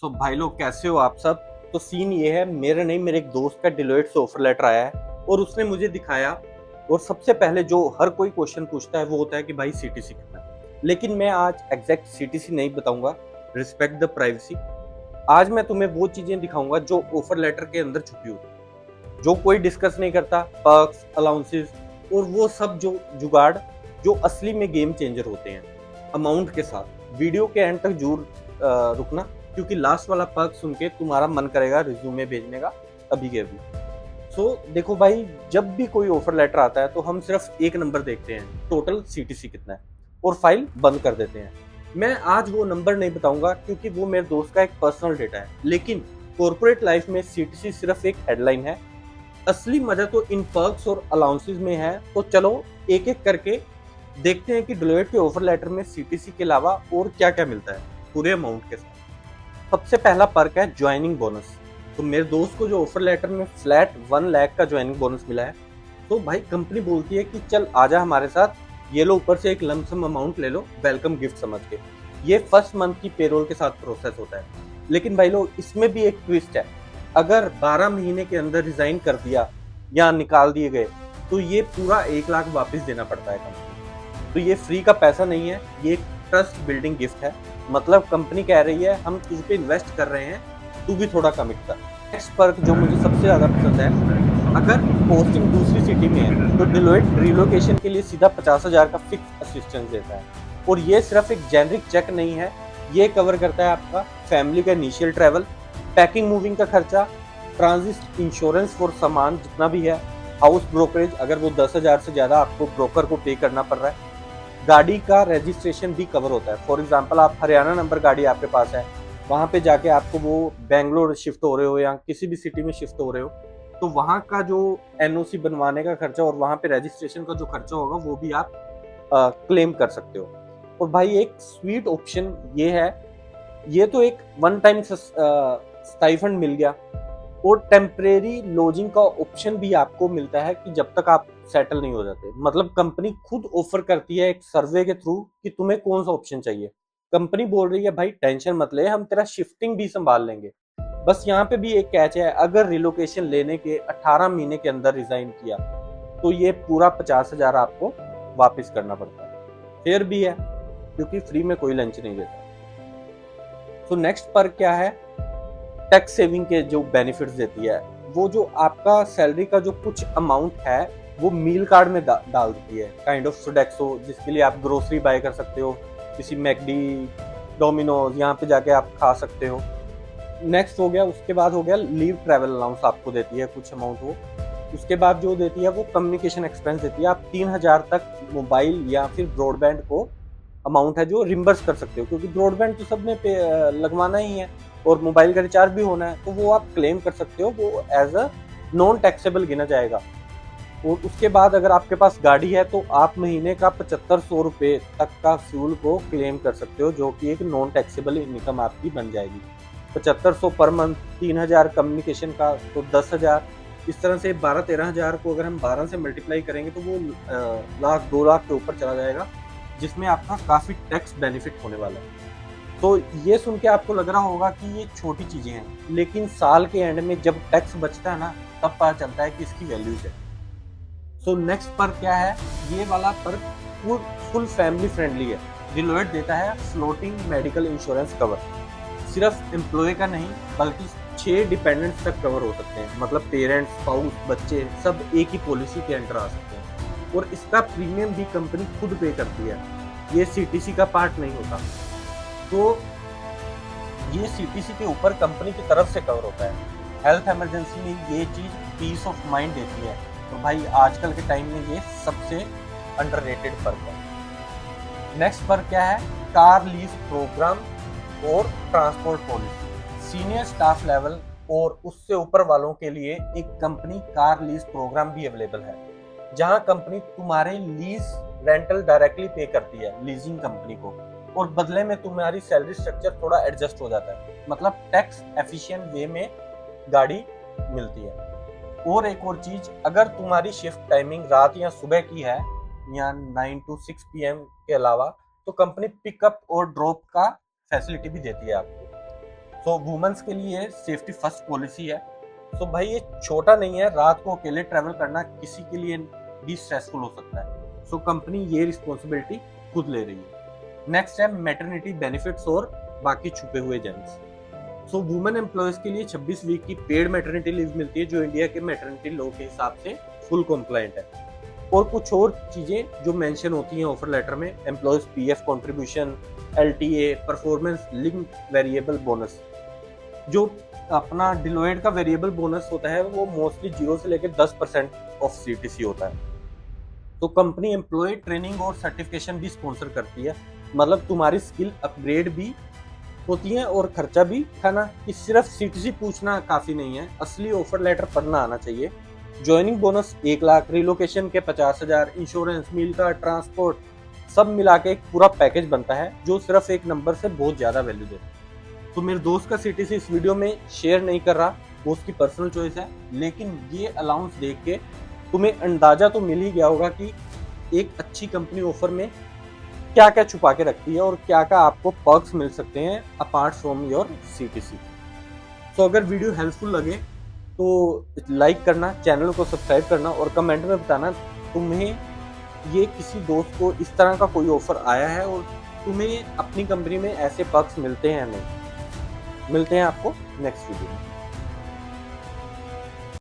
सो भाई लोग कैसे हो आप सब। तो सीन ये है, मेरे नहीं मेरे एक दोस्त का डिलोइट से ऑफर लेटर आया है और उसने मुझे दिखाया। और सबसे पहले जो हर कोई क्वेश्चन पूछता है वो होता है कि भाई सीटीसी कितना है। लेकिन मैं आज एग्जैक्ट सीटीसी नहीं बताऊंगा, रिस्पेक्ट द प्राइवेसी। आज मैं तुम्हें वो चीजें दिखाऊंगा जो ऑफर लेटर के अंदर छुपी होती है, जो कोई डिस्कस नहीं करता। पर्क्स, अलाउंसेस और वो सब जो जुगाड़ जो असली में गेम चेंजर होते हैं अमाउंट के साथ। वीडियो के एंड तक जरूर रुकना, क्योंकि लास्ट वाला पर्क सुन के तुम्हारा मन करेगा रिज्यूमे भेजने का अभी के अभी। देखो भाई, जब भी कोई ऑफर लेटर आता है तो हम सिर्फ एक नंबर देखते हैं, टोटल सीटीसी कितना है, और फाइल बंद कर देते हैं। मैं आज वो नंबर नहीं बताऊंगा क्योंकि वो मेरे दोस्त का एक पर्सनल डेटा है। लेकिन कॉर्पोरेट लाइफ में सीटीसी सिर्फ एक हेडलाइन है, असली मजा तो इन पर्क्स और अलाउंसेस में है। तो चलो एक एक करके देखते हैं कि डिलोइट के ऑफर लेटर में सीटीसी के अलावा और क्या क्या मिलता है पूरे अमाउंट के साथ। सबसे पहला पर्क है ज्वाइनिंग बोनस। तो मेरे दोस्त को जो ऑफर लेटर में फ्लैट 1 लाख का ज्वाइनिंग बोनस मिला है। तो भाई कंपनी बोलती है कि चल आजा हमारे साथ, ये लो ऊपर से एक लमसम अमाउंट ले लो वेलकम गिफ्ट समझ के। ये फर्स्ट मंथ की पेरोल के साथ प्रोसेस होता है। लेकिन भाई लोग, इसमें भी एक ट्विस्ट है। अगर 12 महीने के अंदर रिजाइन कर दिया या निकाल दिए गए तो ये पूरा 1 लाख वापस देना पड़ता है कंपनी। तो ये फ्री का पैसा नहीं है, ये एक ट्रस्ट बिल्डिंग गिफ्ट है। मतलब कंपनी कह रही है हम तुझ पे इन्वेस्ट कर रहे हैं, तू भी थोड़ा कमिट कर। नेक्स्ट पर्क जो मुझे सबसे ज्यादा पसंद है, अगर पोस्टिंग दूसरी सिटी में है तो डिलोइट रिलोकेशन के लिए सीधा 50,000 का फिक्स असिस्टेंस देता है। और ये सिर्फ एक जेनरिक चेक नहीं है, ये कवर करता है आपका फैमिली का इनिशियल ट्रैवल, पैकिंग मूविंग का खर्चा, ट्रांजिट इंश्योरेंस फॉर सामान जितना भी है, हाउस ब्रोकरेज अगर वो 10,000 से ज्यादा आपको ब्रोकर को पे करना पड़ रहा है, गाड़ी का रजिस्ट्रेशन भी कवर होता है। फॉर एग्जांपल आप हरियाणा नंबर गाड़ी आपके पास है, वहां पे जाके आपको वो बेंगलोर शिफ्ट हो रहे हो या किसी भी सिटी में शिफ्ट हो रहे हो, तो वहां का जो एनओसी बनवाने का खर्चा और वहां पे रजिस्ट्रेशन का जो खर्चा होगा वो भी आप क्लेम कर सकते हो। और भाई एक स्वीट ऑप्शन ये है, ये तो एक वन टाइम स्टाइफंड मिल गया, और टेम्परेरी लॉजिंग का ऑप्शन भी आपको मिलता है कि जब तक आप सेटल नहीं हो जाते। मतलब कंपनी खुद ऑफर करती है एक सर्वे के थ्रू कि तुम्हें कौन सा ऑप्शन चाहिए। कंपनी बोल रही है भाई टेंशन मत ले, हम तेरा शिफ्टिंग भी संभाल लेंगे। बस यहाँ पे भी एक कैच है, अगर रिलोकेशन लेने के 18 महीने के अंदर रिजाइन किया तो ये पूरा 50,000 आपको वापस करना पड़ता है। फेयर भी है क्योंकि फ्री में कोई लंच नहीं देता। तो नेक्स्ट पर क्या है, टैक्स सेविंग के जो बेनिफिट्स देती है, वो जो आपका सैलरी का जो कुछ अमाउंट है वो मील कार्ड में डाल देती है, काइंड ऑफ सोडेक्सो, जिसके लिए आप ग्रोसरी बाय कर सकते हो, किसी मैकडी, डोमिनोज, यहाँ पे जाके आप खा सकते हो। नेक्स्ट हो गया, उसके बाद हो गया लीव ट्रैवल अलाउंस आपको देती है कुछ अमाउंट वो। उसके बाद जो देती है वो कम्युनिकेशन एक्सपेंस देती है, आप 3,000 तक मोबाइल या फिर ब्रॉडबैंड को अमाउंट है जो रिम्बर्स कर सकते हो, क्योंकि ब्रॉडबैंड तो सबने लगवाना ही है और मोबाइल का रिचार्ज भी होना है, तो वो आप क्लेम कर सकते हो, वो एज अ नॉन टैक्सेबल गिना जाएगा। और उसके बाद अगर आपके पास गाड़ी है तो आप महीने का 7500 रुपये तक का फ्यूल को क्लेम कर सकते हो, जो कि एक नॉन टैक्सेबल इनकम आपकी बन जाएगी। 7500 पर मंथ, 3,000 कम्युनिकेशन का तो 10,000, इस तरह से 12-13,000 को अगर हम 12 से मल्टीप्लाई करेंगे तो वो लाख 2 लाख के ऊपर चला जाएगा, जिसमें आपका काफ़ी टैक्स बेनिफिट होने वाला है। तो ये सुन के आपको लग रहा होगा कि ये छोटी चीज़ें हैं, लेकिन साल के एंड में जब टैक्स बचता है ना, तब पता चलता है कि इसकी वैल्यू क्या है। सो नेक्स्ट पर क्या है, ये वाला पर फुल फैमिली फ्रेंडली है। डिलोइट देता है फ्लोटिंग मेडिकल इंश्योरेंस कवर, सिर्फ एम्प्लॉय का नहीं बल्कि 6 डिपेंडेंट्स तक कवर हो सकते हैं। मतलब पेरेंट्स, स्पाउस, बच्चे सब एक ही पॉलिसी के अंडर आ सकते हैं, और इसका प्रीमियम भी कंपनी खुद पे करती है, ये सीटीसी का पार्ट नहीं होता। तो ये सीटीसी के ऊपर कंपनी की तरफ से कवर होता है। हेल्थ इमरजेंसी में ये चीज पीस ऑफ माइंड देती है। तो भाई आजकल के टाइम में ये सबसे अंडररेटेड फर्क है। नेक्स्ट फर्क क्या है, कार लीज प्रोग्राम और transport policy. Senior staff level और उससे ऊपर वालों के लिए एक कंपनी कार लीज प्रोग्राम भी अवेलेबल है, जहां कंपनी तुम्हारे लीज रेंटल डायरेक्टली पे करती है लीजिंग कंपनी को, और बदले में तुम्हारी सैलरी स्ट्रक्चर थोड़ा एडजस्ट हो जाता है। मतलब टैक्स एफिशिएंट वे में गाड़ी मिलती है। और एक और चीज, अगर तुम्हारी शिफ्ट टाइमिंग रात या सुबह की है या 9 to 6 PM के अलावा, तो कंपनी पिकअप और ड्रॉप का फैसिलिटी भी देती है आपको। सो वुमेन्स के लिए सेफ्टी फर्स्ट पॉलिसी है। सो भाई ये छोटा नहीं है, रात को अकेले ट्रैवल करना किसी के लिए भी स्ट्रेसफुल हो सकता है। सो कंपनी ये रिस्पॉन्सिबिलिटी खुद ले रही है। नेक्स्ट है मैटरनिटी बेनिफिट्स और बाकी छुपे हुए जेम्स। सो वुमेन एम्प्लॉयज के लिए 26 वीक की पेड मैटरनिटी लीव मिलती है, जो इंडिया के मैटरनिटी लॉ के हिसाब से फुल कॉम्प्लाइंट है। और कुछ और चीजें जो मेंशन होती हैं ऑफर लेटर में, employees PF contribution, LTA, performance link variable bonus. जो अपना डिलोइट का वेरिएबल बोनस होता है वो मोस्टली 0 से लेकर 10% ऑफ सीटीसी होता है। तो कंपनी एम्प्लॉय ट्रेनिंग और सर्टिफिकेशन भी स्पॉन्सर करती है, मतलब तुम्हारी स्किल अपग्रेड भी होती है और खर्चा भी खाना कि सिर्फ सीटीसी पूछना काफी नहीं है, असली ऑफर लेटर पढ़ना आना चाहिए। ज्वाइनिंग बोनस 1 लाख, रिलोकेशन के 50,000, इंश्योरेंस, मील का ट्रांसपोर्ट, सब मिला के एक पूरा पैकेज बनता है जो सिर्फ एक नंबर से बहुत ज्यादा वैल्यू देता है। तो मेरे दोस्त का सीटीसी इस वीडियो में शेयर नहीं कर रहा, वो उसकी पर्सनल चॉइस है, लेकिन ये अलाउंस देख के तुम्हें अंदाजा तो मिल ही गया होगा कि एक अच्छी कंपनी ऑफर में क्या क्या छुपा के रखती है और क्या क्या आपको पर्क्स मिल सकते हैं अपार्ट फ्रॉम योर सीटीसी। तो अगर वीडियो हेल्पफुल लगे तो लाइक करना, चैनल को सब्सक्राइब करना और कमेंट में बताना तुम्हें ये किसी दोस्त को इस तरह का कोई ऑफर आया है और तुम्हें अपनी कंपनी में ऐसे पर्क्स मिलते हैं या नहीं। मिलते हैं आपको नेक्स्ट वीडियो में।